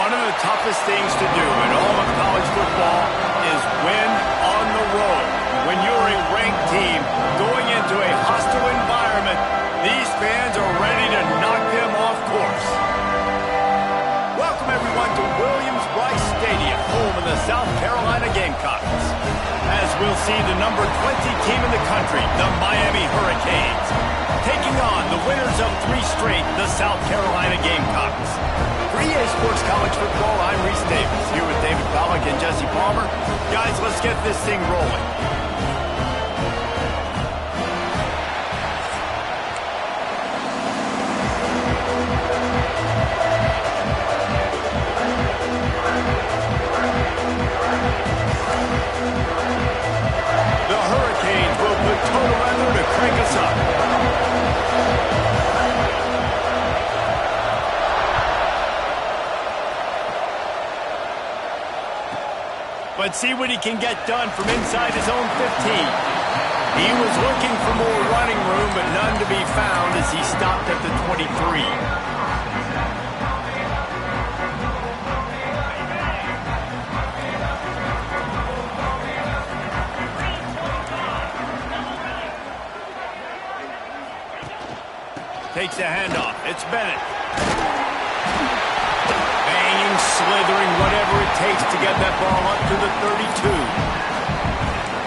One of the toughest things to do in all of college football is win on the road. When you're a ranked team going into a hostile environment, these fans are ready to knock them off course. Welcome, everyone, to Williams-Brice Stadium, home of the South Carolina Gamecocks. As we'll see the number 20 team in the country, the Miami Hurricanes, taking on the winners of 3 straight, the South Carolina Gamecocks. For EA Sports College Football, I'm Reese Davis, here with David Pollack and Jesse Palmer. Guys, let's get this thing rolling. The Hurricanes will put total weather to crank us up. But see what he can get done from inside his own 15. He was looking for more running room, but none to be found as he stopped at the 23. Takes a handoff. It's Bennett. Banging, slithering, whatever it takes to get that ball up to the 32.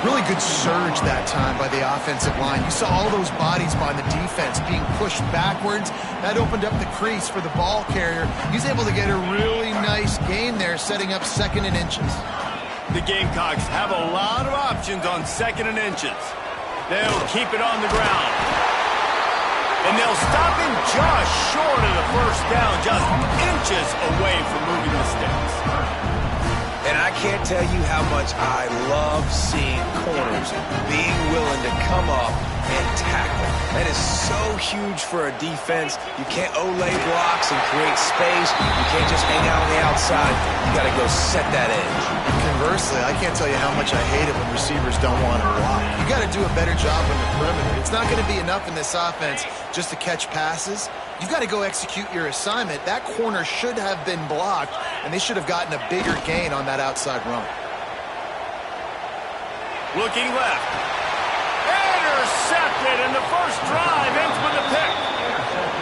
Really good surge that time by the offensive line. You saw all those bodies by the defense being pushed backwards. That opened up the crease for the ball carrier. He's able to get a really nice gain there, setting up 2nd and inches. The Gamecocks have a lot of options on 2nd and inches. They'll keep it on the ground. And they'll stop him just short of the first down, just inches away from moving the sticks. And I can't tell you how much I love seeing corners being willing to come up and tackle. That is so huge for a defense. You can't olay blocks and create space. You can't just hang out on the outside. You got to go set that edge. Conversely, I can't tell you how much I hate it when receivers don't want to block. You got to do a better job on the perimeter. It's not going to be enough in this offense just to catch passes. You've got to go execute your assignment. That corner should have been blocked, and they should have gotten a bigger gain on that outside run. Looking left. Intercepted, and the first drive ends with a pick.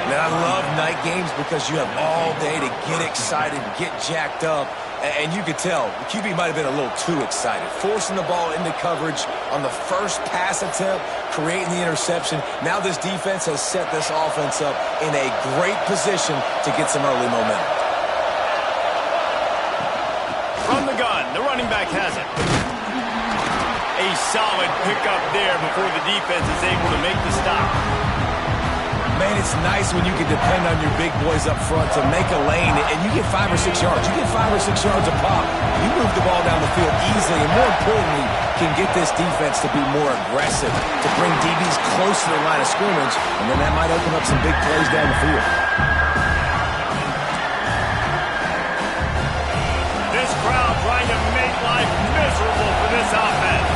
Man, I love night games because you have all day to get excited, get jacked up. And you could tell, the QB might have been a little too excited. Forcing the ball into coverage on the first pass attempt, creating the interception. Now this defense has set this offense up in a great position to get some early momentum. From the gun, the running back has it. A solid pickup there before the defense is able to make the stop. Man, it's nice when you can depend on your big boys up front to make a lane, and you get 5 or 6 yards. You get 5 or 6 yards a pop. You move the ball down the field easily, and more importantly, can get this defense to be more aggressive, to bring DBs close to the line of scrimmage, and then that might open up some big plays down the field. This crowd trying to make life miserable for this offense.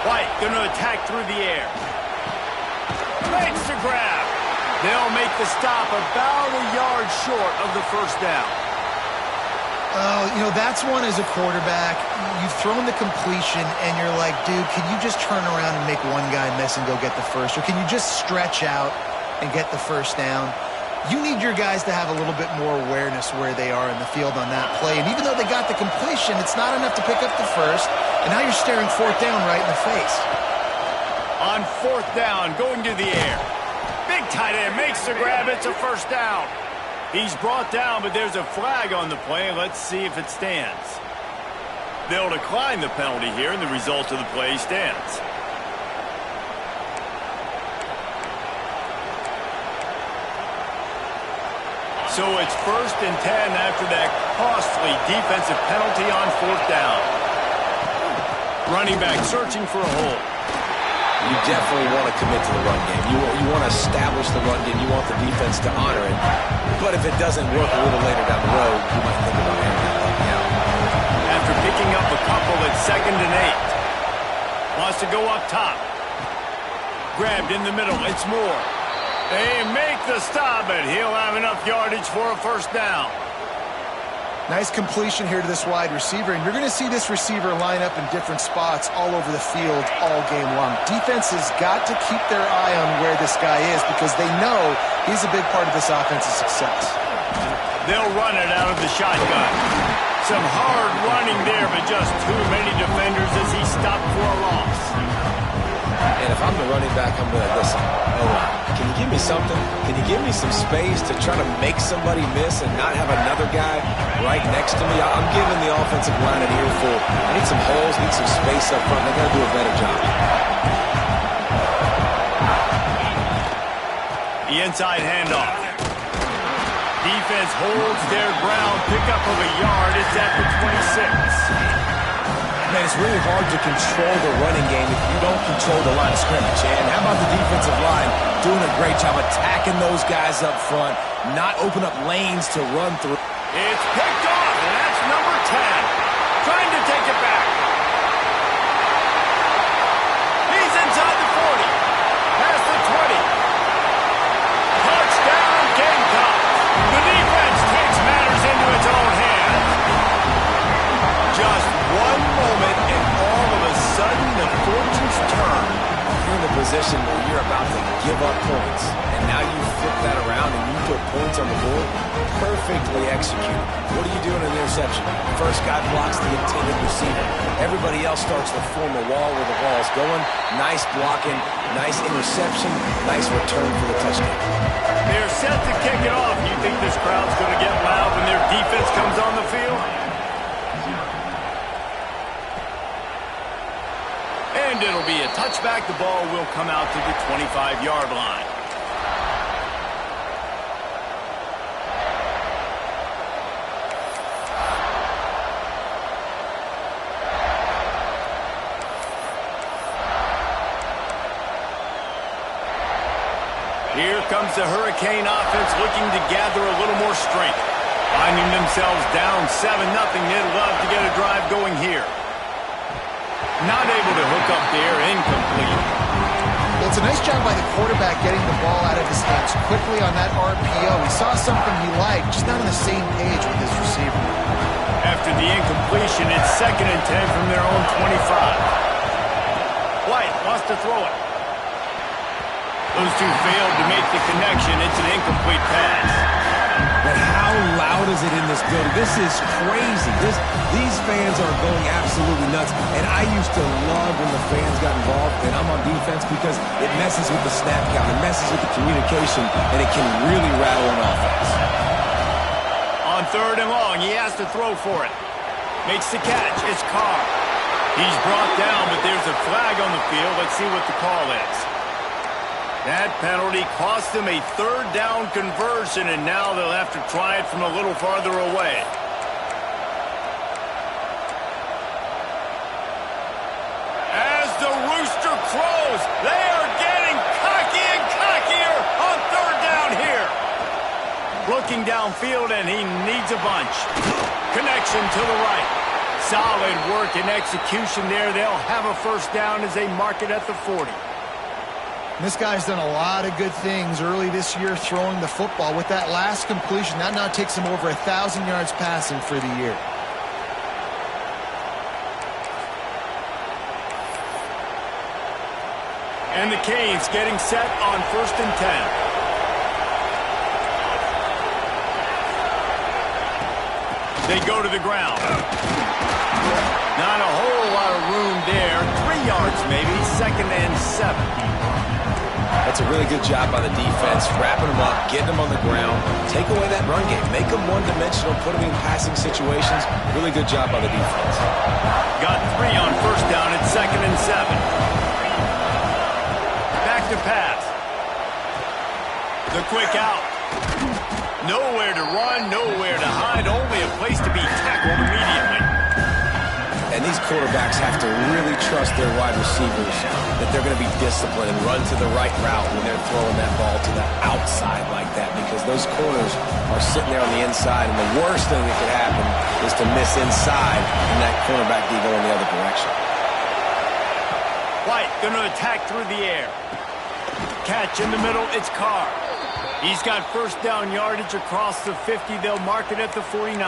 White going to attack through the air. Makes the grab. They'll make the stop about a yard short of the first down. You know, that's one as a quarterback. You've thrown the completion, and you're like, dude, can you just turn around and make one guy miss and go get the first? Or can you just stretch out and get the first down? You need your guys to have a little bit more awareness where they are in the field on that play. And even though they got the completion, it's not enough to pick up the first. And now you're staring 4th down right in the face. On 4th down, going to the air. Big tight end makes the grab. It's a first down. He's brought down, but there's a flag on the play. Let's see if it stands. They'll decline the penalty here, and the result of the play stands. So it's 1st and 10 after that costly defensive penalty on 4th down. Running back searching for a hole. You definitely want to commit to the run game. You want to establish the run game. You want the defense to honor it. But if it doesn't work a little later down the road, you might think about handing that ball out. After picking up a couple at 2nd and 8. Wants to go up top. Grabbed in the middle. It's Moore. They make the stop, and he'll have enough yardage for a first down. Nice completion here to this wide receiver, and you're going to see this receiver line up in different spots all over the field all game long. Defense has got to keep their eye on where this guy is because they know he's a big part of this offense's success. They'll run it out of the shotgun. Some hard running there, but just too many defenders as he stopped for a loss. And if I'm the running back, I'm going to listen. Can you give me something? Can you give me some space to try to make somebody miss and not have another guy right next to me? I'm giving the offensive line an earful. I need some holes, need some space up front. They got to do a better job. The inside handoff. Defense holds their ground. Pickup of a yard. It's at the 26. Man, it's really hard to control the running game if you don't control the line of scrimmage. And how about the defensive line doing a great job attacking those guys up front, not open up lanes to run through. It's picked off, and that's number 10. Trying to take it back. He's inside the 40. Past the 20. Touchdown, Gamecocks. The defense takes matters into its own hands. Just one moment, and all of a sudden, the fortunes turn. You're in the position where you're about to give up points, and now you flip that around and you put points on the board. Perfectly executed. What do you do in an interception? First guy blocks the intended receiver. Everybody else starts to form a wall where the ball's going. Nice blocking, nice interception, nice return for the touchdown. They're set to kick it off. You think this crowd's going to get loud when their defense comes on the field? And it'll be a touchback. The ball will come out to the 25-yard line. Here comes the Hurricane offense looking to gather a little more strength. Finding themselves down 7-0, they'd love to get a drive going here. Not able to hook up there, incomplete. Well, it's a nice job by the quarterback getting the ball out of his hands quickly on that RPO. He saw something he liked, just not on the same page with his receiver. After the incompletion, it's 2nd and 10 from their own 25. White wants to throw it. Those two failed to make the connection. It's an incomplete pass. But how loud is it in this building? This is crazy. These fans are going absolutely nuts. And I used to love when the fans got involved, and I'm on defense because it messes with the snap count. It messes with the communication, and it can really rattle an offense. On 3rd and long, he has to throw for it. Makes the catch. It's Carr. He's brought down, but there's a flag on the field. Let's see what the call is. That penalty cost them a 3rd down conversion, and now they'll have to try it from a little farther away. As the rooster crows, they are getting cocky and cockier on 3rd down here. Looking downfield, and he needs a bunch. Connection to the right. Solid work and execution there. They'll have a first down as they mark it at the 40. This guy's done a lot of good things early this year throwing the football. With that last completion, that now takes him over 1,000 yards passing for the year. And the Canes getting set on 1st and 10. They go to the ground. Not a whole lot of room there. 3 yards maybe. 2nd and 7. That's a really good job by the defense, wrapping them up, getting them on the ground, take away that run game, make them one-dimensional, put them in passing situations. Really good job by the defense. Got 3 on 1st down at 2nd and 7. Back to pass. The quick out. Nowhere to run, nowhere to hide, only a place to be tackled immediately. And these quarterbacks have to really trust their wide receivers that they're going to be disciplined and run to the right route when they're throwing that ball to the outside like that, because those corners are sitting there on the inside, and the worst thing that could happen is to miss inside and that cornerback be going the other direction. White going to attack through the air. catch in the middle. It's Carr. He's got first down yardage across the 50. They'll mark it at the 49.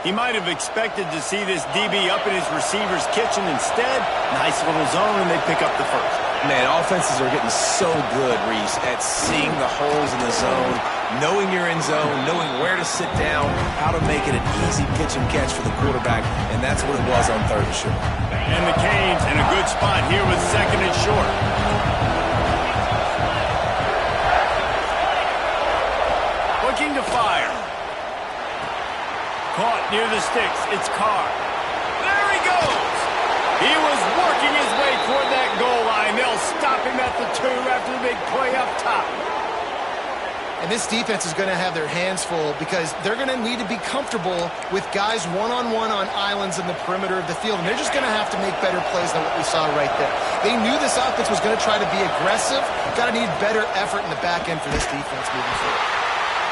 He might have expected to see this DB up in his receiver's kitchen. Instead, nice little zone, and they pick up the first. Man, offenses are getting so good, Reese, at seeing the holes in the zone, knowing you're in zone, knowing where to sit down, how to make it an easy pitch and catch for the quarterback, and that's what it was on third and short. And the Canes in a good spot here with second and short. Looking to fire. Caught near the sticks. It's Carr. There he goes. He was working his way toward that goal line. They'll stop him at the 2 after the big play up top. And this defense is going to have their hands full because they're going to need to be comfortable with guys one-on-one on islands in the perimeter of the field. And they're just going to have to make better plays than what we saw right there. They knew this offense was going to try to be aggressive. Got to need better effort in the back end for this defense moving forward.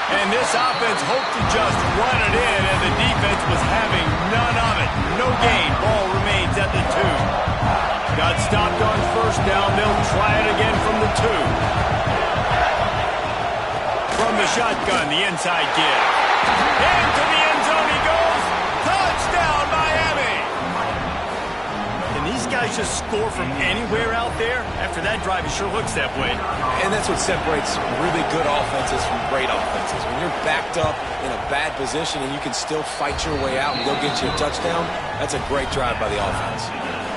And this offense hoped to just run it in, and the defense was having none of it. No gain. Ball remains at the 2. Got stopped on first down. They'll try it again from the 2. From the shotgun, the inside give. Into the end zone he goes. Touchdown, Miami! Can these guys just score from anywhere out there? After that drive, it sure looks that way. And that's what separates really good offenses from great offenses. When you're backed up in a bad position and you can still fight your way out and go get you a touchdown, that's a great drive by the offense.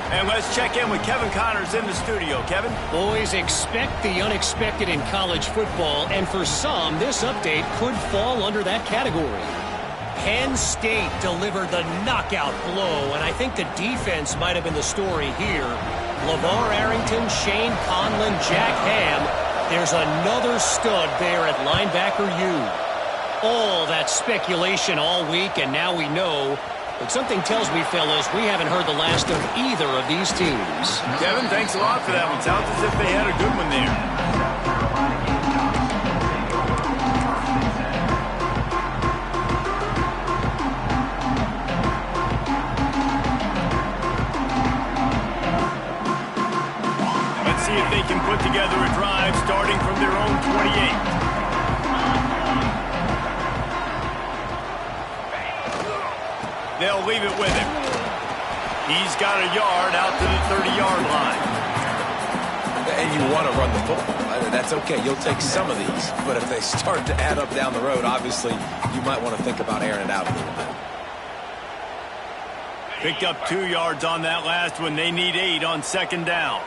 And let's check in with Kevin Connors in the studio. Kevin? Boys, expect the unexpected in college football, and for some, this update could fall under that category. Penn State delivered the knockout blow, and I think the defense might have been the story here. LeVar Arrington, Shane Conlon, Jack Ham. There's another stud there at linebacker U. All that speculation all week, and now we know. But something tells me, fellas, we haven't heard the last of either of these teams. Kevin, thanks a lot for that one. Sounds as if they had a good one there. Let's see if they can put together a drive starting from their own 28. They'll leave it with him. He's got a yard out to the 30-yard line. And you want to run the football. That's okay. You'll take some of these. But if they start to add up down the road, obviously, you might want to think about airing it out a little bit. Picked up 2 yards on that last one. They need 8 on second down.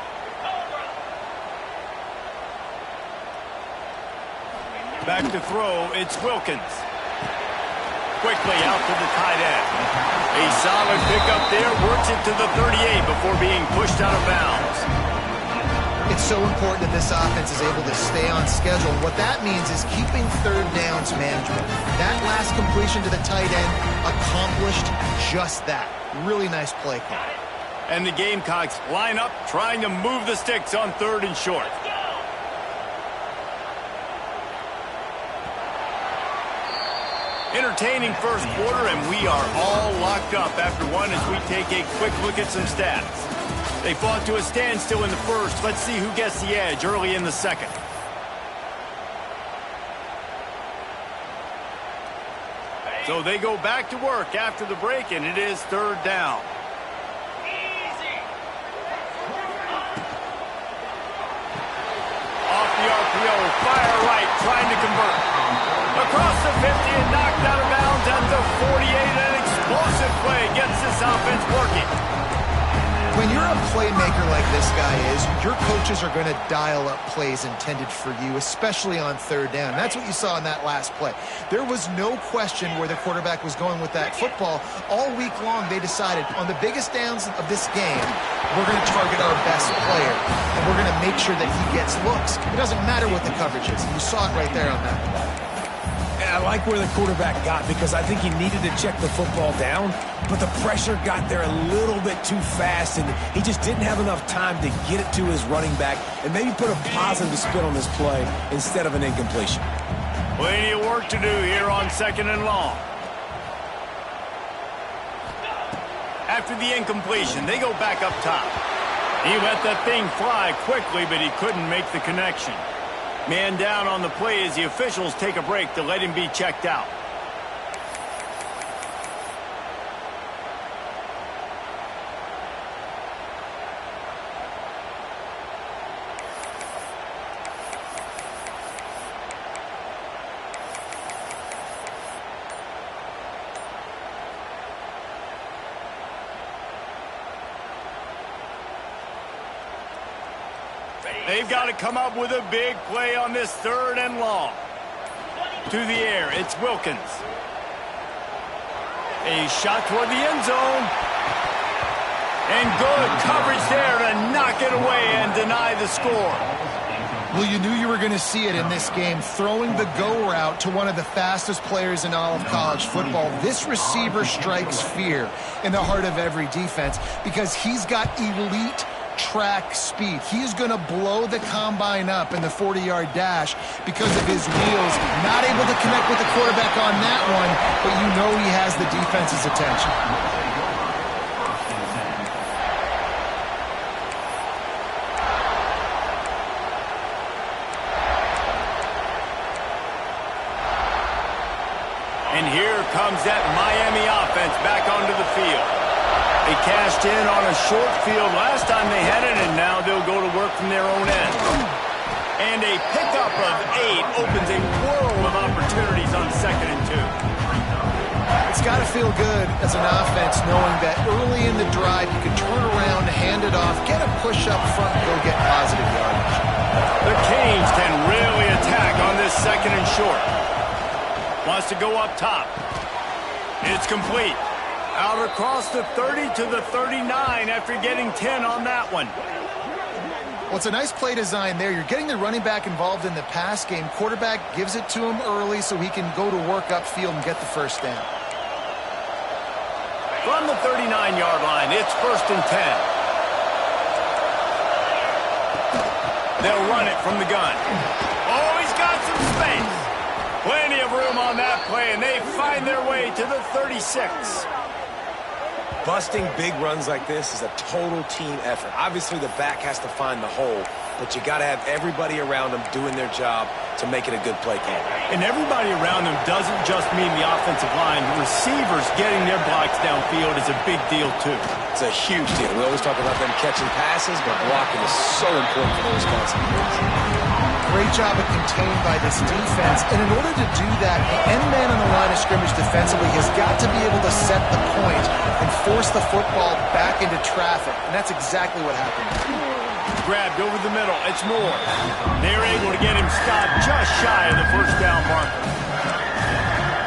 Back to throw. It's Wilkins. Quickly out to the tight end. A solid pickup there. Works it to the 38 before being pushed out of bounds. It's so important that this offense is able to stay on schedule. What that means is keeping third downs manageable. That last completion to the tight end accomplished just that. Really nice play call. And the Gamecocks line up trying to move the sticks on third and short. Entertaining first quarter, and we are all locked up after one as we take a quick look at some stats. They fought to a standstill in the first. Let's see who gets the edge early in the second. So they go back to work after the break, and it is third down. Off the RPO, fire right, trying to convert. Across the 50 and knocked out of bounds at the 48. An explosive play gets this offense working. When you're a playmaker like this guy is, your coaches are going to dial up plays intended for you, especially on third down. That's what you saw in that last play. There was no question where the quarterback was going with that football. All week long, they decided on the biggest downs of this game, we're going to target our best player, and we're going to make sure that he gets looks. It doesn't matter what the coverage is. You saw it right there on that play. I like where the quarterback got because I think he needed to check the football down, but the pressure got there a little bit too fast, and he just didn't have enough time to get it to his running back and maybe put a positive spin on this play instead of an incompletion. Plenty of work to do here on second and long. After the incompletion, they go back up top. He let that thing fly quickly, but he couldn't make the connection. Man down on the play as the officials take a break to let him be checked out. They've got to come up with a big play on this 3rd and long. To the air, it's Wilkins. A shot toward the end zone. And good coverage there to knock it away and deny the score. Well, you knew you were going to see it in this game, throwing the go route to one of the fastest players in all of college football. This receiver strikes fear in the heart of every defense because he's got elite track speed. He's going to blow the combine up in the 40-yard dash because of his wheels. Not able to connect with the quarterback on that one, but you know he has the defense's attention. And here comes that Miami offense back onto the field. They cashed in on a short field last time they had it, and now they'll go to work from their own end. And a pickup of 8 opens a world of opportunities on 2nd and 2. It's got to feel good as an offense knowing that early in the drive you can turn around, hand it off, get a push up front, and go get positive yardage. The Canes can really attack on this 2nd and short. Wants to go up top. It's complete. Out across the 30 to the 39 after getting 10 on that one. Well, it's a nice play design there. You're getting the running back involved in the pass game. Quarterback gives it to him early so he can go to work upfield and get the first down. From the 39-yard line, it's 1st and 10. They'll run it from the gun. Oh, he's got some space. Plenty of room on that play, and they find their way to the 36. Busting big runs like this is a total team effort. Obviously, the back has to find the hole, but you got to have everybody around them doing their job to make it a good play game. And everybody around them doesn't just mean the offensive line. Receivers getting their blocks downfield is a big deal, too. It's a huge deal. We always talk about them catching passes, but blocking is so important for those responsibilities. Great job of contained by this defense. And in order to do that, the end man on the line of scrimmage defensively has got to be able to set the point and force the football back into traffic. And that's exactly what happened. Grabbed over the middle. It's Moore. They're able to get him stopped just shy of the 1st down marker.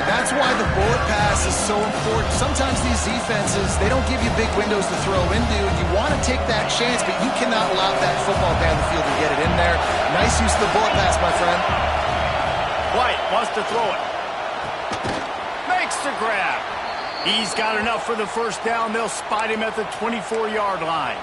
That's why the bullet pass is so important. Sometimes these defenses, they don't give you big windows to throw into, and you want to take that chance, but you cannot lob that football down the field and get it in there. Nice use of the bullet pass, my friend. White wants to throw it. Makes the grab. He's got enough for the 1st down. They'll spot him at the 24-yard line.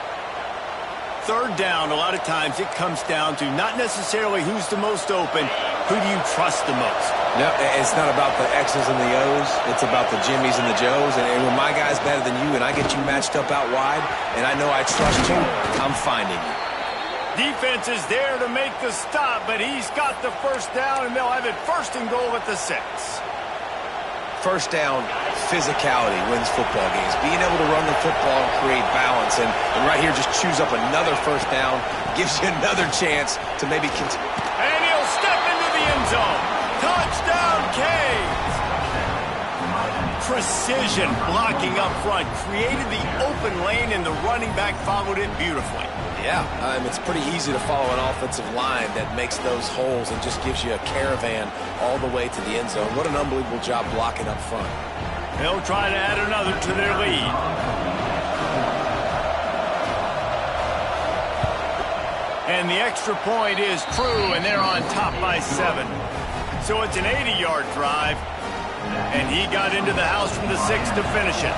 3rd down, a lot of times it comes down to not necessarily who's the most open, who do you trust the most? No, it's not about the X's and the O's. It's about the Jimmies and the Joes. And when my guy's better than you and I get you matched up out wide and I know I trust you, I'm finding you. Defense is there to make the stop, but he's got the 1st down, and they'll have it 1st and goal at the 6. 1st down, physicality wins football games. Being able to run the football and create balance. And right here, just choose up another 1st down, gives you another chance to maybe continue. And he'll step into the end zone. Touchdown, Canes! Precision blocking up front created the open lane, and the running back followed it beautifully. Yeah, it's pretty easy to follow an offensive line that makes those holes and just gives you a caravan all the way to the end zone. What an unbelievable job blocking up front. They'll try to add another to their lead. And the extra point is true, and they're on top by 7. So it's an 80-yard drive, and he got into the house from the 6 to finish it.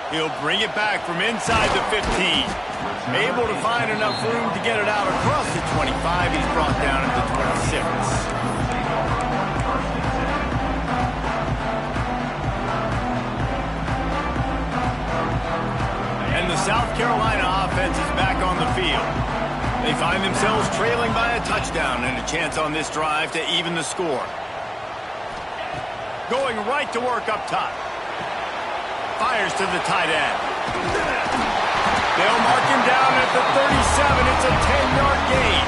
He'll bring it back from inside the 15. Able to find enough room to get it out across the 25. He's brought down at the 26. down and a chance on this drive to even the score. Going right to work up top. Fires to the tight end. They'll mark him down at the 37. It's a 10-yard gain.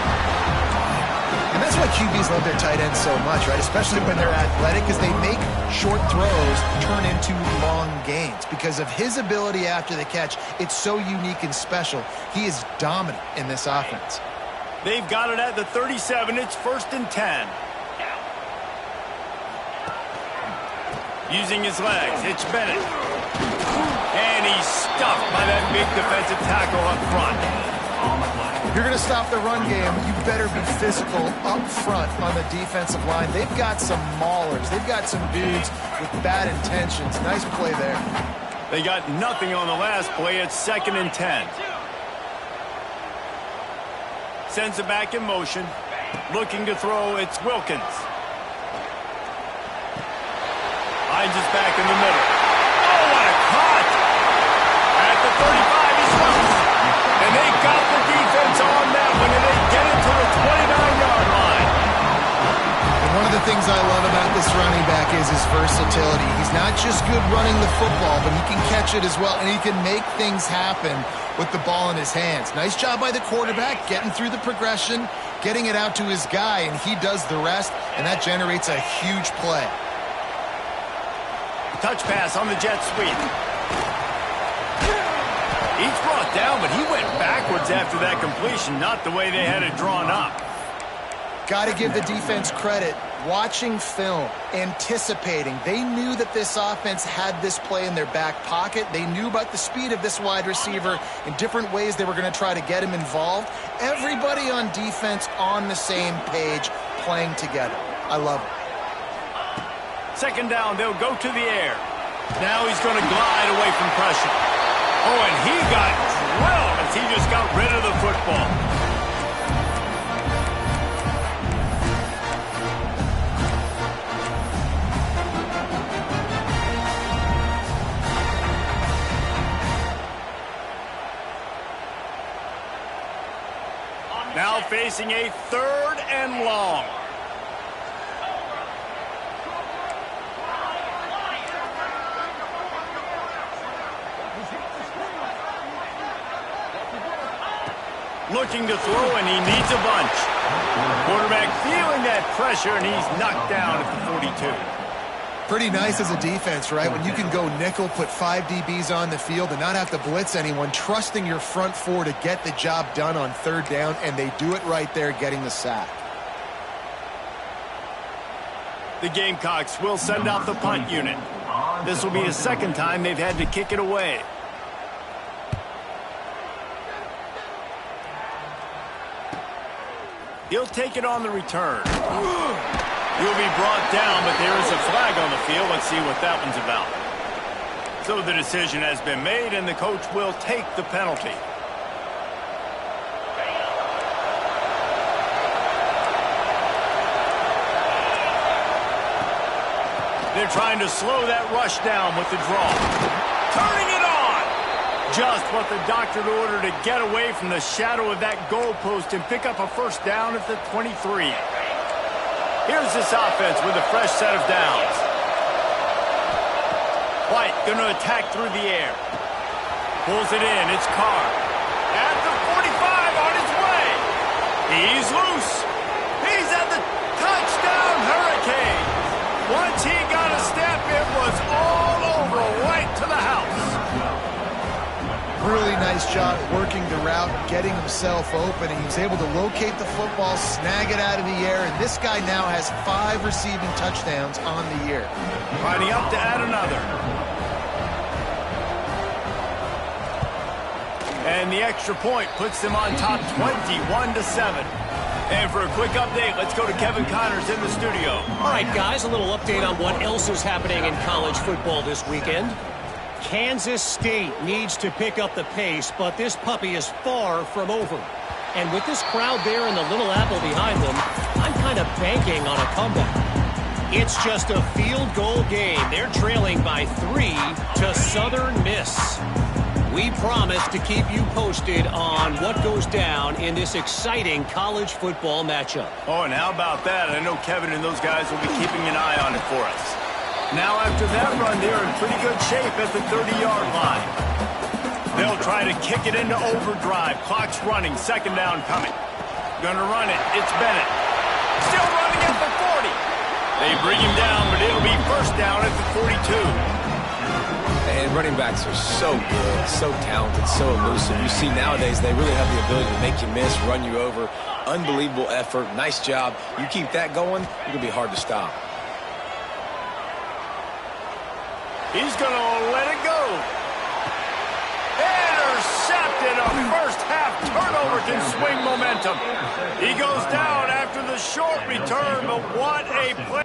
And that's why QBs love their tight ends so much, right? Especially when they're athletic, because they make short throws turn into long gains. Because of his ability after the catch, it's so unique and special. He is dominant in this offense. They've got it at the 37. It's 1st and 10. Using his legs, it's Bennett. And he's stuffed by that big defensive tackle up front. If you're going to stop the run game, you better be physical up front on the defensive line. They've got some maulers. They've got some dudes with bad intentions. Nice play there. They got nothing on the last play. It's 2nd and 10. Sends it back in motion. Looking to throw, it's Wilkins. Finds us back in the middle. Oh, what a cut! At the 35, he's loose. And they got the defense on that one, and they get it to the 29-yard line. And one of the things I love about this running back is his versatility. He's not just good running the football, but he can catch it as well, and he can make things happen with the ball in his hands. Nice job by the quarterback, getting through the progression, getting it out to his guy, and he does the rest, and that generates a huge play. Touch pass on the jet sweep. He's brought down, but he went backwards after that completion, not the way they had it drawn up. Got to give the defense credit. Watching film, anticipating. They knew that this offense had this play in their back pocket. They knew about the speed of this wide receiver in different ways they were going to try to get him involved. Everybody on defense on the same page, playing together. I love it. 2nd down, they'll go to the air. Now he's going to glide away from pressure. Oh, and he got drilled as he just got rid of the football. Now facing a 3rd and long. Looking to throw, and he needs a bunch. Quarterback feeling that pressure, and he's knocked down at the 42. Pretty nice as a defense, right? When you can go nickel, put 5 DBs on the field and not have to blitz anyone, trusting your front 4 to get the job done on 3rd down, and they do it right there, getting the sack. The Gamecocks will send out the punt unit. This will be the 2nd time they've had to kick it away. He'll take it on the return. He'll be brought down, but there is a flag on the field. Let's see what that one's about. So the decision has been made, and the coach will take the penalty. They're trying to slow that rush down with the draw. Turning it on! Just what the doctor ordered to get away from the shadow of that goalpost and pick up a 1st down at the 23. Here's this offense with a fresh set of downs. White going to attack through the air. Pulls it in. It's Carr. At the 45 on his way. He's loose. He's at the touchdown Hurricane. Once he got a step, it was all over, right to the house. Really nice job working the route, getting himself open, and he was able to locate the football, snag it out of the air, and this guy now has 5 receiving touchdowns on the year. Lining up to add another. And the extra point puts them on top 21-7. And for a quick update, let's go to Kevin Connors in the studio. All right, guys, a little update on what else is happening in college football this weekend. Kansas State needs to pick up the pace, but this puppy is far from over. And with this crowd there and the Little Apple behind them, I'm kind of banking on a comeback. It's just a field goal game. They're trailing by 3 to Southern Miss. We promise to keep you posted on what goes down in this exciting college football matchup. Oh, and how about that? I know Kevin and those guys will be keeping an eye on it for us. Now, after that run, they're in pretty good shape at the 30-yard line. They'll try to kick it into overdrive. Clock's running. Second down coming. Gonna run it. It's Bennett. Still running at the 40. They bring him down, but it'll be first down at the 42. And running backs are so good, so talented, so elusive. You see nowadays they really have the ability to make you miss, run you over. Unbelievable effort. Nice job. You keep that going, it's going to be hard to stop. He's going to let it go. Intercepted. A first-half turnover can swing momentum. He goes down after the short return, but what a play.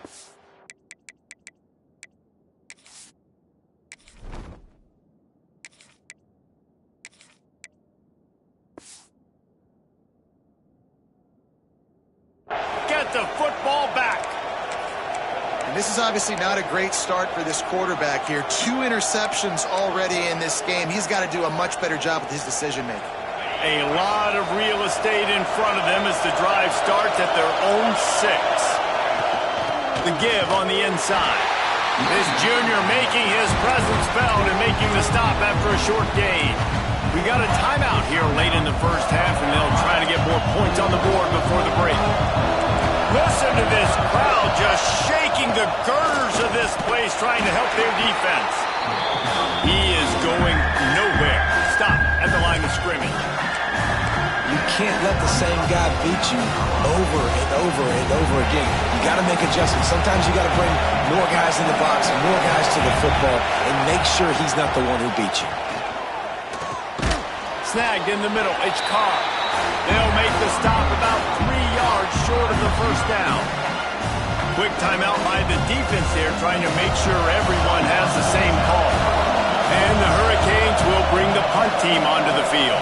Get the football back. And this is obviously not a great start for this quarterback here. 2 interceptions already in this game. He's got to do a much better job with his decision-making. A lot of real estate in front of them as the drive starts at their own 6. The give on the inside. This junior making his presence felt and making the stop after a short gain. We got a timeout here late in the first half, and they'll try to get more points on the board before the break. Listen to this crowd just shaking the girders of this place, trying to help their defense. He is going nowhere. Stop at the line of scrimmage. You can't let the same guy beat you over and over and over again. You got to make adjustments. Sometimes you got to bring more guys in the box and more guys to the football and make sure he's not the one who beat you. Snagged in the middle. It's Carr. They'll make the stop about 3 yards short of the first down. Quick timeout by the defense here, trying to make sure everyone has the same call. And the Hurricanes will bring the punt team onto the field.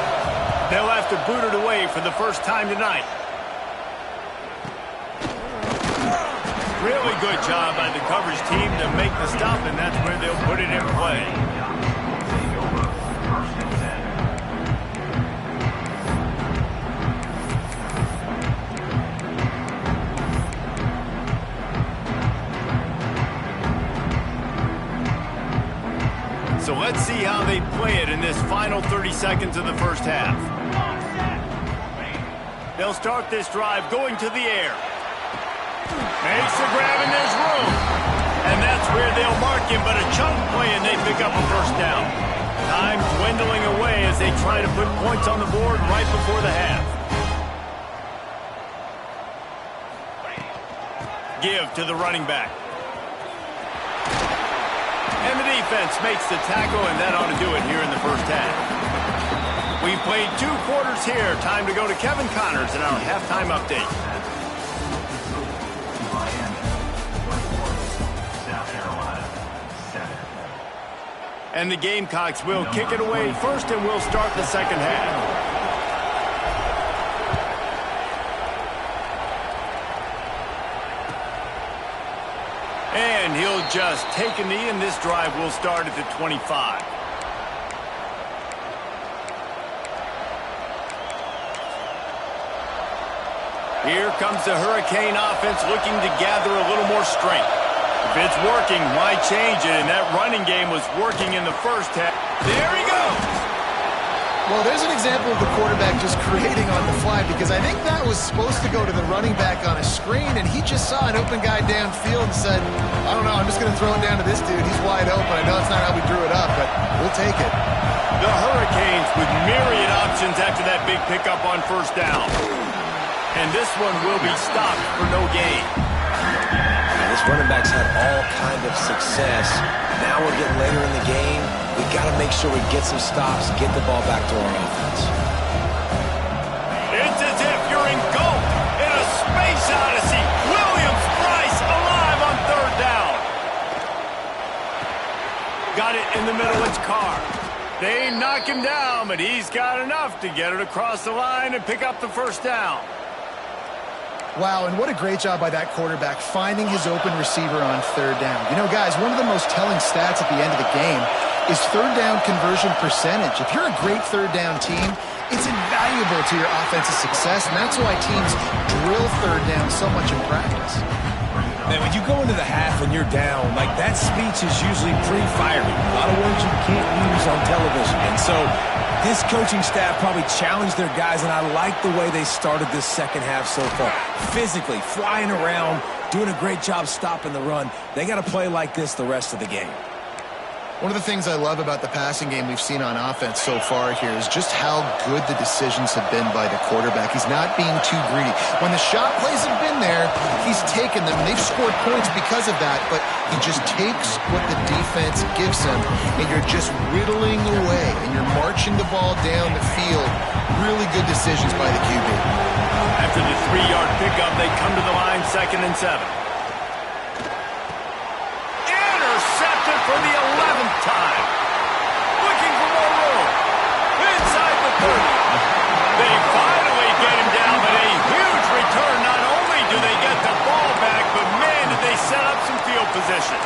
They'll have to boot it away for the first time tonight. Really good job by the coverage team to make the stop, and that's where they'll put it in play. So let's see how they play it in this final 30 seconds of the first half. They'll start this drive going to the air. Makes the grab and there's room. And that's where they'll mark him, but a chunk play and they pick up a first down. Time dwindling away as they try to put points on the board right before the half. Give to the running back. And the defense makes the tackle, and that ought to do it here in the first half. We've played 2 quarters here. Time to go to Kevin Connors in our halftime update. And the Gamecocks will kick it away first, and we'll start the second half. And he'll just take a knee, and this drive will start at the 25. Here comes the Hurricane offense looking to gather a little more strength. If it's working, why change it? And that running game was working in the first half. There he goes! Well, there's an example of the quarterback just creating on the fly, because I think that was supposed to go to the running back on a screen, and he just saw an open guy downfield and said, I don't know, I'm just going to throw it down to this dude. He's wide open. I know it's not how we drew it up, but we'll take it. The Hurricanes with myriad options after that big pickup on first down. And this one will be stopped for no gain. This running back's had all kind of success. Now we're getting later in the game. We've got to make sure we get some stops, get the ball back to our offense. It's as if you're in goal in a space odyssey. Williams-Brice alive on third down. Got it in the middle. It's Carr. They knock him down, but he's got enough to get it across the line and pick up the first down. Wow, and what a great job by that quarterback finding his open receiver on third down. You know, guys, one of the most telling stats at the end of the game is third down conversion percentage. If you're a great third down team, it's invaluable to your offensive success, and that's why teams drill third down so much in practice. Man, when you go into the half and you're down, like that speech is usually pre-firing. A lot of words you can't use on television. And so this coaching staff probably challenged their guys, and I like the way they started this second half so far. Physically, flying around, doing a great job stopping the run. They got to play like this the rest of the game. One of the things I love about the passing game we've seen on offense so far here is just how good the decisions have been by the quarterback. He's not being too greedy. When the shot plays have been there, he's taken them. They've scored points because of that, but he just takes what the defense gives him, and you're just whittling away, and you're marching the ball down the field. Really good decisions by the QB. After the 3-yard pickup, they come to the line 2nd and 7. Intercepted for the 11th time. Looking for more room. Inside the 30. They finally get him down, but a huge return. Not only do they get the ball back, but man, did they set up some field position.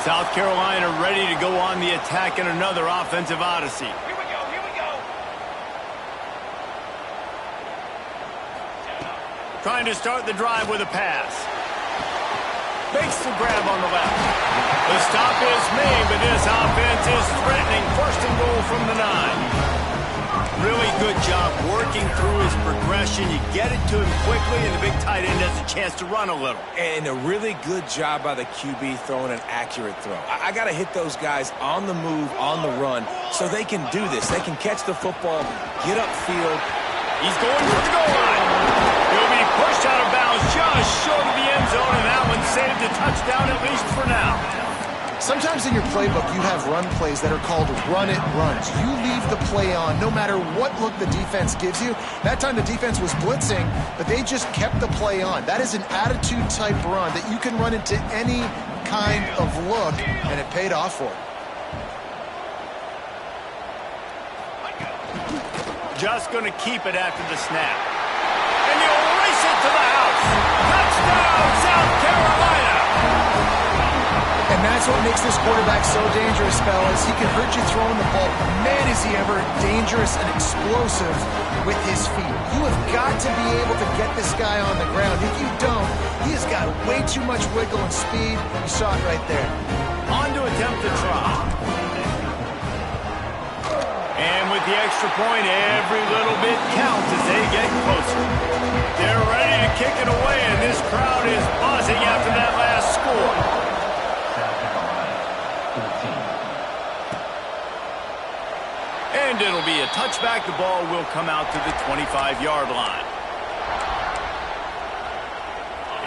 South Carolina ready to go on the attack in another offensive odyssey. Here we go. Trying to start the drive with a pass. Makes the grab on the left. The stop is made, but this offense is threatening. 1st and goal from the 9. Really good job working through his progression. You get it to him quickly, and the big tight end has a chance to run a little. And a really good job by the QB throwing an accurate throw. I got to hit those guys on the move, on the run, so they can do this. They can catch the football, get upfield. He's going for the goal line. He'll be pushed out of bounds just short of the end zone, and that one saved a touchdown at least for now. Sometimes in your playbook, you have run plays that are called run-it runs. You leave the play on no matter what look the defense gives you. That time the defense was blitzing, but they just kept the play on. That is an attitude-type run that you can run into any kind of look, and it paid off for him. Just going to keep it after the snap. And you'll race it to the house. Touchdown, South Carolina! And that's what makes this quarterback so dangerous, fellas. He can hurt you throwing the ball. Man, is he ever dangerous and explosive with his feet. You have got to be able to get this guy on the ground. If you don't, he has got way too much wiggle and speed. You saw it right there. On to attempt the try. And with the extra point, every little bit counts as they get closer. They're ready to kick it away, and this crowd is buzzing after that last score. And it'll be a touchback. The ball will come out to the 25-yard line.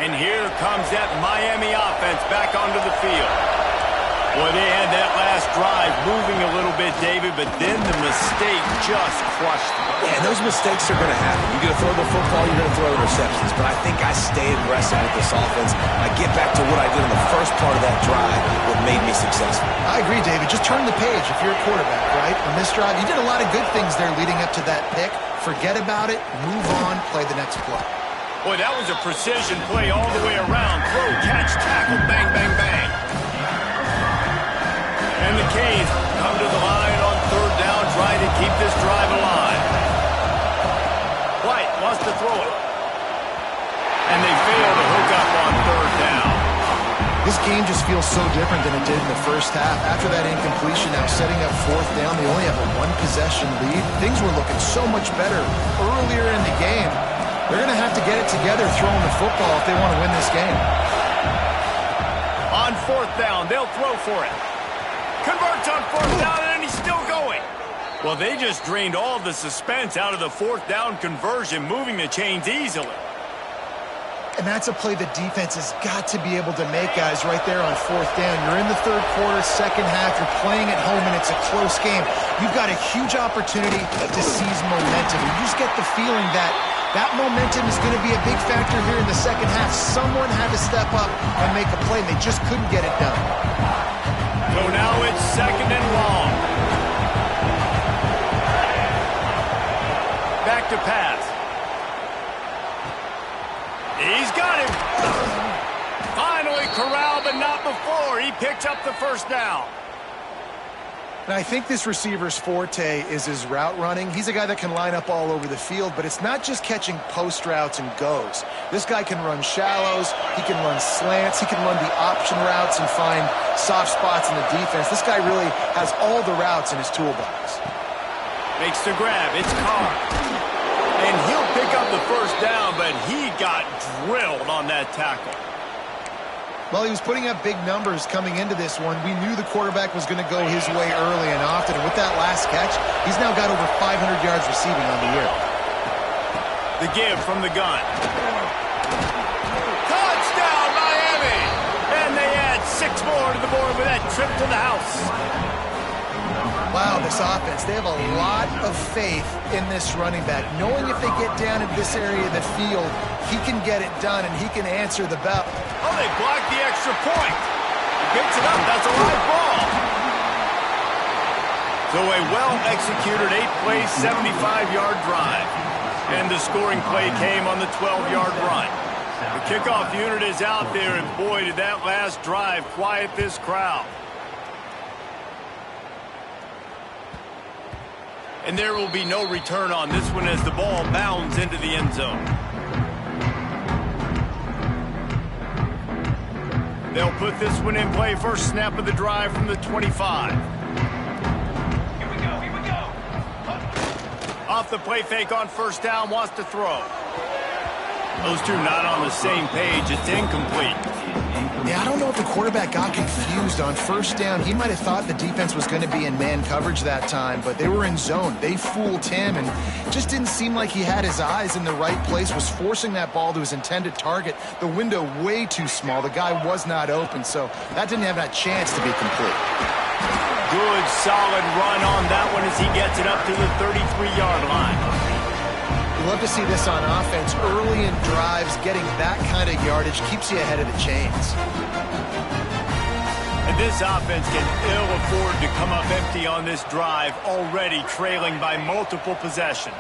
And here comes that Miami offense back onto the field. Boy, they had that last drive moving a little bit, David, but then the mistake just crushed them. Yeah, and those mistakes are going to happen. You're going to throw the football, you're going to throw interceptions. But I think I stay aggressive with this offense. I get back to what I did in the first part of that drive, what made me successful. I agree, David. Just turn the page if you're a quarterback, right? On this drive, you did a lot of good things there leading up to that pick. Forget about it, move on, play the next play. Boy, that was a precision play all the way around. Throw, catch, tackle, bang, bang, bang. And the Canes come to the line on 3rd down, trying to keep this drive alive. White wants to throw it. And they fail to hook up on 3rd down. This game just feels so different than it did in the first half. After that incompletion, now setting up 4th down, they only have a 1-possession lead. Things were looking so much better earlier in the game. They're going to have to get it together throwing the football if they want to win this game. On 4th down, they'll throw for it. Converts on 4th down, and he's still going. Well, they just drained all the suspense out of the 4th down conversion, moving the chains easily. And that's a play the defense has got to be able to make, guys, right there on 4th down. You're in the 3rd quarter, 2nd half. You're playing at home, and it's a close game. You've got a huge opportunity to seize momentum. You just get the feeling that that momentum is going to be a big factor here in the 2nd half. Someone had to step up and make a play, and they just couldn't get it done. So now it's 2nd and long. Back to pass. He's got him. Finally corralled, but not before. He picks up the first down. And I think this receiver's forte is his route running. He's a guy that can line up all over the field, but it's not just catching post routes and goes. This guy can run shallows, he can run slants, he can run the option routes and find soft spots in the defense. This guy really has all the routes in his toolbox. Makes the grab. It's Carr. And he'll pick up the first down, but he got drilled on that tackle. Well, he was putting up big numbers coming into this one. We knew the quarterback was going to go his way early and often. And with that last catch, he's now got over 500 yards receiving on the year. The give from the gun. Touchdown, Miami! And they add 6 more to the board with that trip to the house. Wow, this offense, they have a lot of faith in this running back. Knowing if they get down in this area of the field, he can get it done and he can answer the bell. Oh, they blocked the extra point. He picks it up. That's a live ball. So a well-executed 8-play, 75-yard drive. And the scoring play came on the 12-yard run. The kickoff unit is out there, and boy, did that last drive quiet this crowd. And there will be no return on this one as the ball bounds into the end zone. They'll put this one in play. First snap of the drive from the 25. Here we go. Off the play fake on first down, wants to throw. Those two not on the same page. It's incomplete. Yeah, I don't know if the quarterback got confused on first down. He might have thought the defense was going to be in man coverage that time, but they were in zone. They fooled him, and just didn't seem like he had his eyes in the right place, was forcing that ball to his intended target. The window way too small. The guy was not open, so that didn't have that chance to be complete. Good, solid run on that one as he gets it up to the 33-yard line. You love to see this on offense. Early in drives, getting that kind of yardage keeps you ahead of the chains. And this offense can ill afford to come up empty on this drive, already trailing by multiple possessions.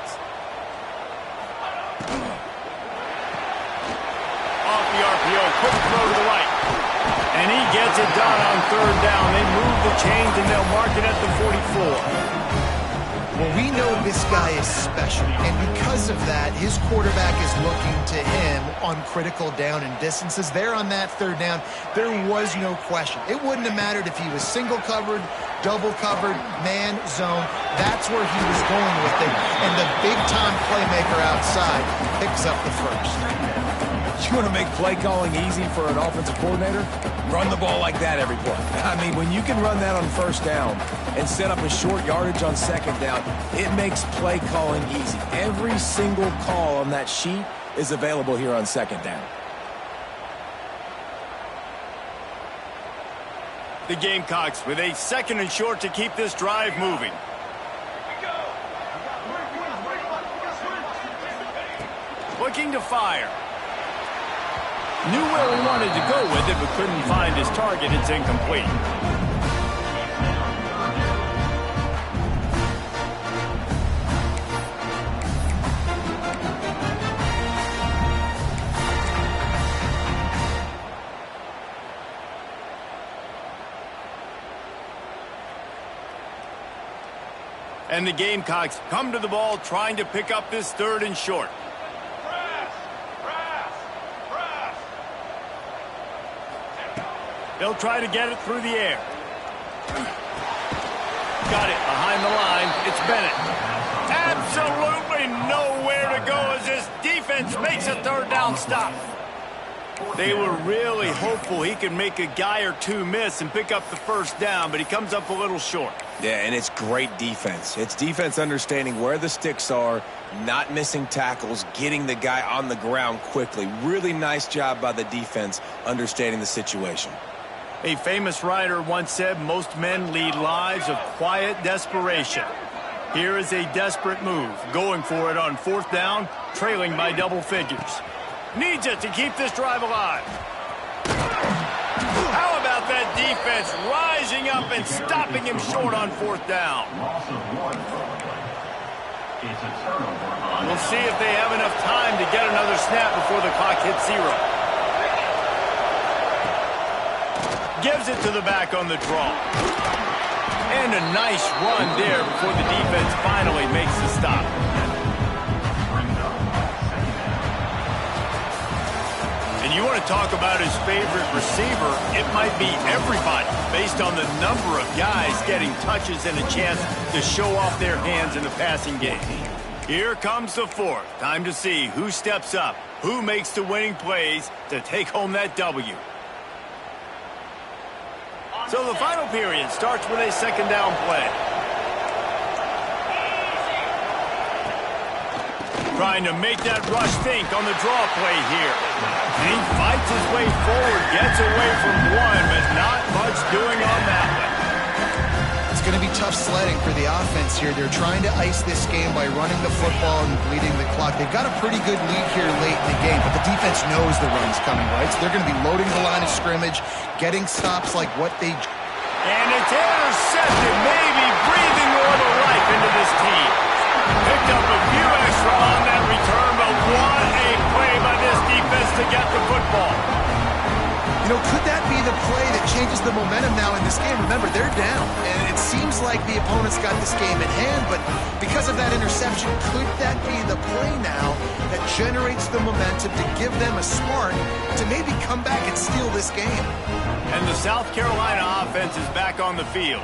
Off the RPO, quick throw to the right. And he gets it done on third down. They move the chains and they'll mark it at the 44. Well, we know this guy is special, and because of that, his quarterback is looking to him on critical down and distances. There on that third down, there was no question. It wouldn't have mattered if he was single covered, double covered, man, zone. That's where he was going with it, and the big-time playmaker outside picks up the first. You want to make play calling easy for an offensive coordinator? Run the ball like that every play. I mean, when you can run that on first down and set up a short yardage on second down, it makes play calling easy. Every single call on that sheet is available here on second down. The Gamecocks with a second and short to keep this drive moving. Looking to fire. Knew where he wanted to go with it, but couldn't find his target. It's incomplete. And the Gamecocks come to the ball trying to pick up this third and short. They'll try to get it through the air. Got it behind the line. It's Bennett. Absolutely nowhere to go as this defense makes a third down stop. They were really hopeful he could make a guy or two miss and pick up the first down, but he comes up a little short. Yeah, and it's great defense. It's defense understanding where the sticks are, not missing tackles, getting the guy on the ground quickly. Really nice job by the defense understanding the situation. A famous writer once said, most men lead lives of quiet desperation. Here is a desperate move, going for it on fourth down, trailing by double figures. Needs it to keep this drive alive. How about that defense rising up and stopping him short on fourth down? It's a turnover on We'll see if they have enough time to get another snap before the clock hits 0. Gives it to the back on the draw. And a nice run there before the defense finally makes the stop. And you want to talk about his favorite receiver, it might be everybody based on the number of guys getting touches and a chance to show off their hands in the passing game. Here comes the fourth. Time to see who steps up, who makes the winning plays to take home that W. So the final period starts with a second down play. Trying to make that rush think on the draw play here. And he fights his way forward, gets away from one, but not much doing on that one. It's going to be tough sledding for the offense here. They're trying to ice this game by running the football and bleeding the clock. They've got a pretty good lead here late in the game, but the defense knows the run's coming, right? So they're going to be loading the line of scrimmage, getting stops like what they... And it's intercepted, maybe breathing more of life into this team. Picked up a few extra on that return, but what a play by this defense to get the football. You know, could that be the play that changes the momentum now in this game? Remember, they're down, and it seems like the opponent's got this game in hand, but because of that interception, could that be the play now that generates the momentum to give them a spark to maybe come back and steal this game? And the South Carolina offense is back on the field.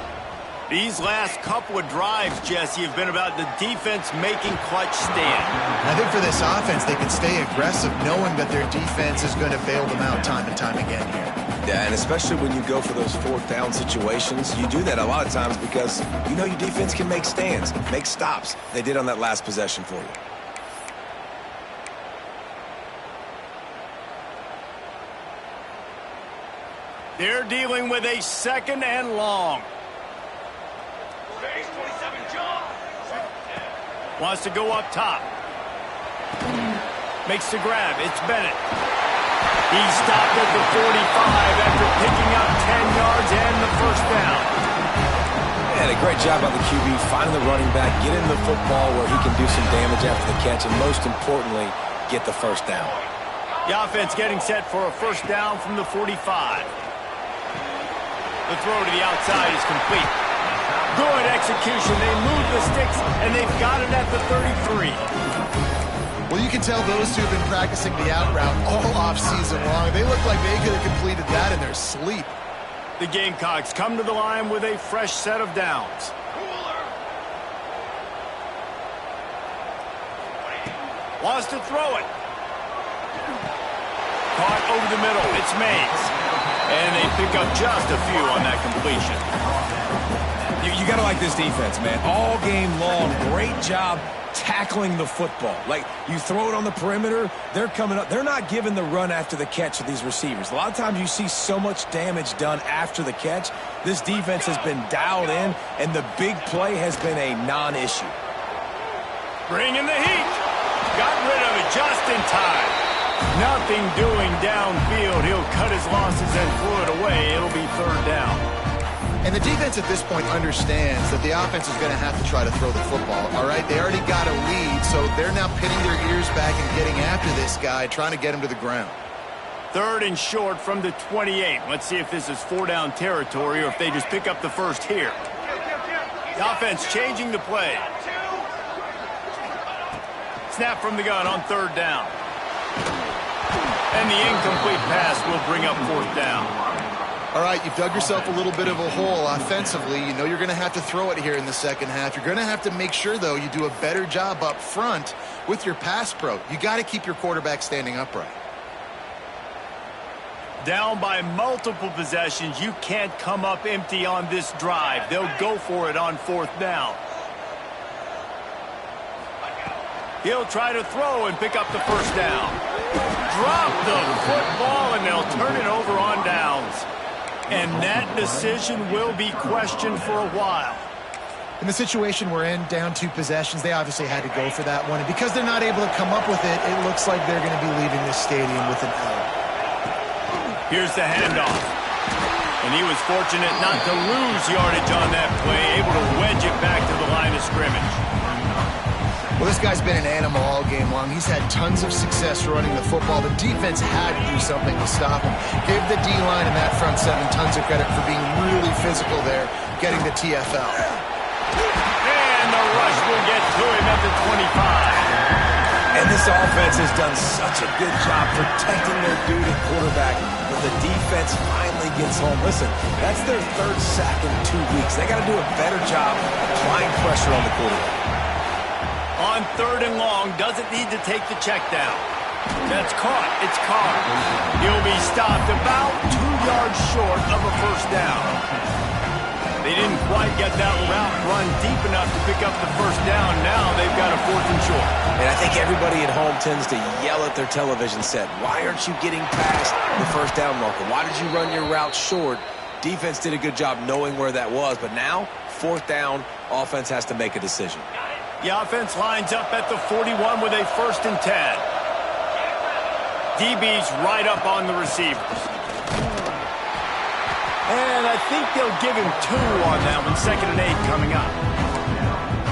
These last couple of drives, Jesse, have been about the defense making clutch stand. I think for this offense, they can stay aggressive knowing that their defense is going to bail them out time and time again here. Yeah, and especially when you go for those fourth down situations, you do that a lot of times because you know your defense can make stands, make stops. They did on that last possession for you. They're dealing with a second and long. Wants to go up top. Makes the grab. It's Bennett. He stopped at the 45 after picking up 10 yards and the first down. And a great job by the QB finding the running back, getting the football where he can do some damage after the catch, and most importantly, get the first down. The offense getting set for a first down from the 45. The throw to the outside is complete. Good execution. They move the sticks, and they've got it at the 33. Well, you can tell those two have been practicing the out route all off-season long. They look like they could have completed that in their sleep. The Gamecocks come to the line with a fresh set of downs. Wants to throw it. Caught over the middle. It's Mays. And they pick up just a few on that completion. You got to like this defense, man. All game long, great job tackling the football. Like, you throw it on the perimeter, they're coming up. They're not giving the run after the catch to these receivers. A lot of times you see so much damage done after the catch. This defense has been dialed in, and the big play has been a non-issue. Bringing the heat. Got rid of it just in time. Nothing doing downfield. He'll cut his losses and throw it away. It'll be third down. And the defense at this point understands that the offense is going to have to try to throw the football, all right? They already got a lead, so they're now pinning their ears back and getting after this guy, trying to get him to the ground. Third and short from the 28. Let's see if this is four-down territory or if they just pick up the first here. The offense changing the play. Snap from the gun on third down. And the incomplete pass will bring up fourth down. All right, you've dug yourself a little bit of a hole offensively. You know you're going to have to throw it here in the second half. You're going to have to make sure, though, you do a better job up front with your pass pro. You got to keep your quarterback standing upright. Down by multiple possessions, you can't come up empty on this drive. They'll go for it on fourth down. He'll try to throw and pick up the first down. Drop the football, and they'll turn it over on downs. And that decision will be questioned for a while. In the situation we're in, down 2 possessions, they obviously had to go for that one. And because they're not able to come up with it, it looks like they're going to be leaving this stadium with an L. Here's the handoff. And he was fortunate not to lose yardage on that play, able to wedge it back to the line of scrimmage. Well, this guy's been an animal all game long. He's had tons of success running the football. The defense had to do something to stop him. Give the D-line and that front seven tons of credit for being really physical there, getting the TFL. And the rush will get to him at the 25. And this offense has done such a good job protecting their dude at quarterback, but the defense finally gets home. Listen, that's their third sack in 2 weeks. They got to do a better job applying pressure on the quarterback. On 3rd and long, doesn't need to take the check down. That's caught. It's Carr. He'll be stopped about 2 yards short of a first down. They didn't quite get that route run deep enough to pick up the first down. Now they've got a 4th and short. And I think everybody at home tends to yell at their television set, why aren't you getting past the first down marker? Why did you run your route short? Defense did a good job knowing where that was, but now, 4th down, offense has to make a decision. The offense lines up at the 41 with a 1st and 10. DB's right up on the receivers. And I think they'll give him 2 on that one. 2nd and 8 coming up.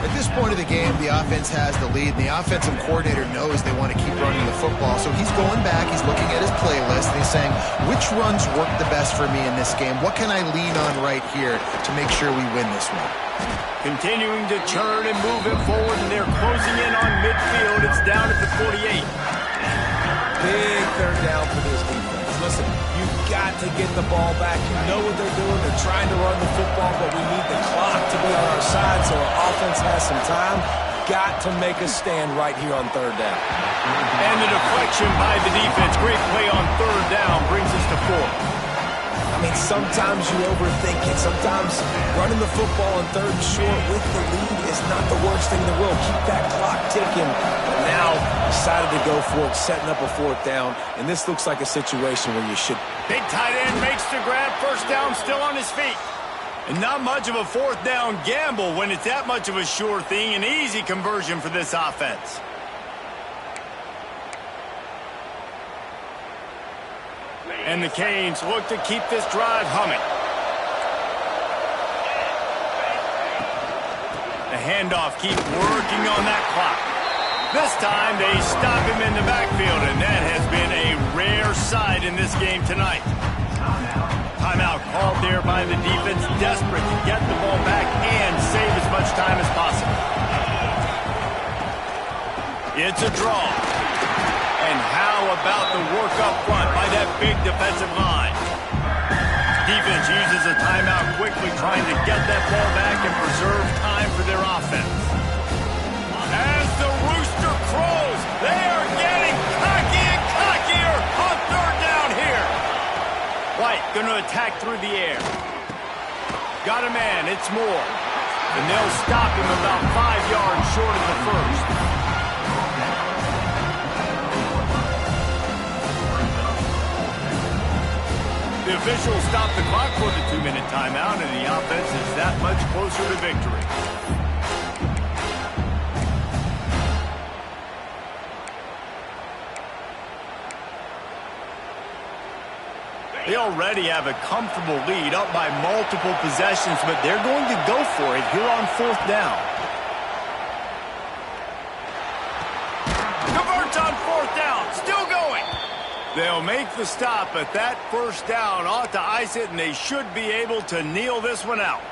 At this point of the game, the offense has the lead, and the offensive coordinator knows they want to keep running the football. So he's going back, he's looking at his playlist, and he's saying, which runs work the best for me in this game? What can I lean on right here to make sure we win this one? Continuing to churn and move it forward, and they're closing in on midfield. It's down at the 48. Big 3rd down for this defense. Listen, you've got to get the ball back. You know what they're doing. They're trying to run the football, but we need the clock to be on our side so our offense has some time. Got to make a stand right here on 3rd down. And the deflection by the defense. Great play on 3rd down brings us to 4th. I mean, sometimes you overthink it. Sometimes running the football on 3rd and short with the lead is not the worst thing in the world. Keep that clock ticking. But now decided to go for it, setting up a 4th down. And this looks like a situation where you should. Big tight end makes the grab. First down, still on his feet. And not much of a 4th down gamble when it's that much of a sure thing. An easy conversion for this offense. And the Canes look to keep this drive humming. The handoff keeps working on that clock. This time they stop him in the backfield, and that has been a rare sight in this game tonight. Timeout called there by the defense, desperate to get the ball back and save as much time as possible. It's a draw. And how about the work up front by that big defensive line? Defense uses a timeout quickly, trying to get that ball back and preserve time for their offense. As the rooster crows, they are getting cocky and cockier on 3rd down here. White going to attack through the air. Got a man, it's Moore. And they'll stop him about 5 yards short of the first. The officials stop the clock for the 2-minute timeout, and the offense is that much closer to victory. They already have a comfortable lead, up by multiple possessions, but they're going to go for it here on 4th down. Converts on 4th down, still going. They'll make the stop, but that first down ought to ice it, and they should be able to kneel this one out.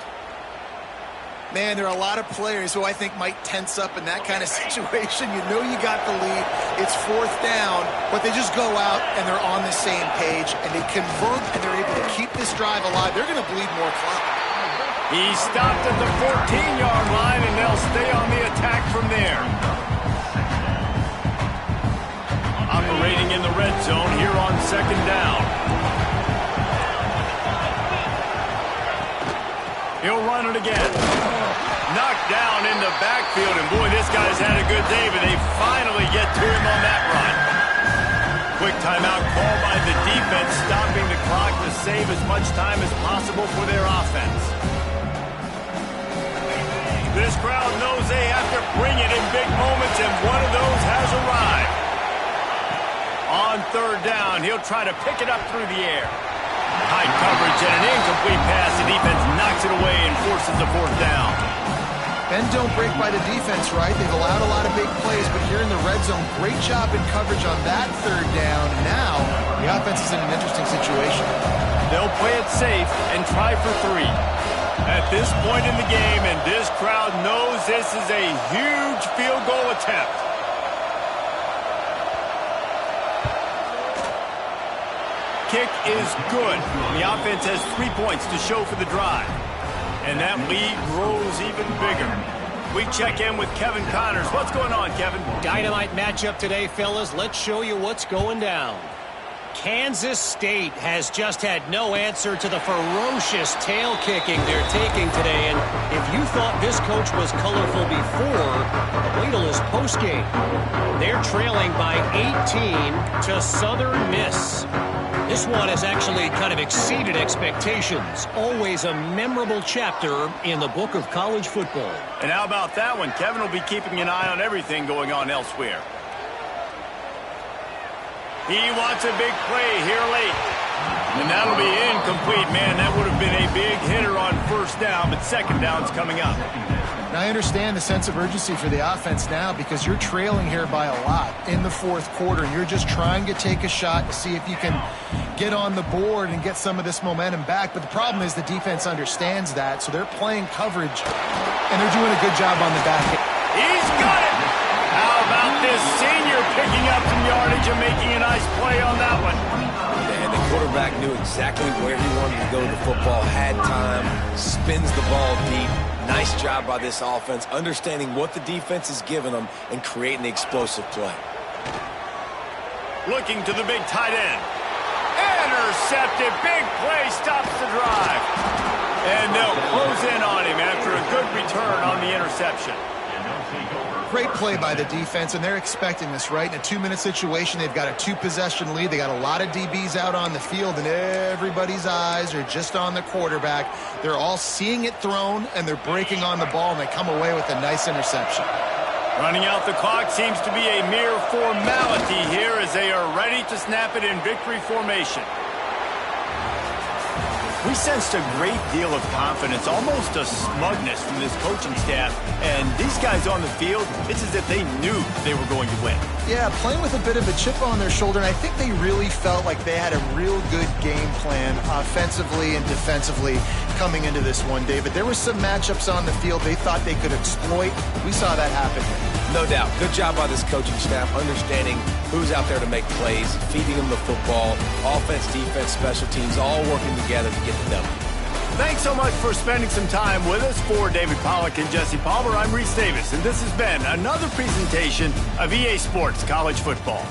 Man, there are a lot of players who I think might tense up in that kind of situation. You know you got the lead. It's 4th down, but they just go out, and they're on the same page, and they convert, and they're able to keep this drive alive. They're going to bleed more clock. He stopped at the 14-yard line, and they'll stay on the attack from there. Operating in the red zone here on 2nd down. He'll run it again. Knocked down in the backfield, and boy, this guy's had a good day, but they finally get to him on that run. Quick timeout call by the defense, stopping the clock to save as much time as possible for their offense. This crowd knows they have to bring it in big moments, and one of those has arrived. On 3rd down, he'll try to pick it up through the air. High coverage and an incomplete pass. The defense knocks it away and forces the 4th down. Bend don't break by the defense, right? They've allowed a lot of big plays, but here in the red zone, great job in coverage on that third down. And now the offense is in an interesting situation. They'll play it safe and try for 3. At this point in the game, and this crowd knows this is a huge field goal attempt. Kick is good. The offense has 3 points to show for the drive. And that lead grows even bigger. We check in with Kevin Connors. What's going on, Kevin? Dynamite matchup today, fellas. Let's show you what's going down. Kansas State has just had no answer to the ferocious tail kicking they're taking today. And if you thought this coach was colorful before, wait till his postgame. They're trailing by 18 to Southern Miss. This one has actually kind of exceeded expectations. Always a memorable chapter in the book of college football. And how about that one? Kevin will be keeping an eye on everything going on elsewhere. He wants a big play here late. And that'll be incomplete. Man, that would have been a big hitter on first down, but second down's coming up. And I understand the sense of urgency for the offense now because you're trailing here by a lot in the fourth quarter, and you're just trying to take a shot to see if you can get on the board and get some of this momentum back. But the problem is the defense understands that, so they're playing coverage, and they're doing a good job on the back end. He's got it! How about this senior picking up some yardage and making a nice play on that one? And the quarterback knew exactly where he wanted to go to the football, had time, spins the ball deep. Nice job by this offense, understanding what the defense is giving them and creating the explosive play. Looking to the big tight end. Intercepted. Big play stops the drive. And they'll close in on him after a good return on the interception. Great play by the defense, and they're expecting this, right? In a 2-minute situation, they've got a 2-possession lead. They got a lot of DBs out on the field, and everybody's eyes are just on the quarterback. They're all seeing it thrown, and they're breaking on the ball, and they come away with a nice interception. Running out the clock seems to be a mere formality here as they are ready to snap it in victory formation. We sensed a great deal of confidence, almost a smugness from this coaching staff. And these guys on the field, it's as if they knew they were going to win. Yeah, playing with a bit of a chip on their shoulder, and I think they really felt like they had a real good game plan offensively and defensively coming into this one, David. There were some matchups on the field they thought they could exploit. We saw that happen. No doubt. Good job by this coaching staff, understanding who's out there to make plays, feeding them the football, offense, defense, special teams, all working together to get the W. Thanks so much for spending some time with us. For David Pollack and Jesse Palmer, I'm Reese Davis, and this has been another presentation of EA Sports College Football.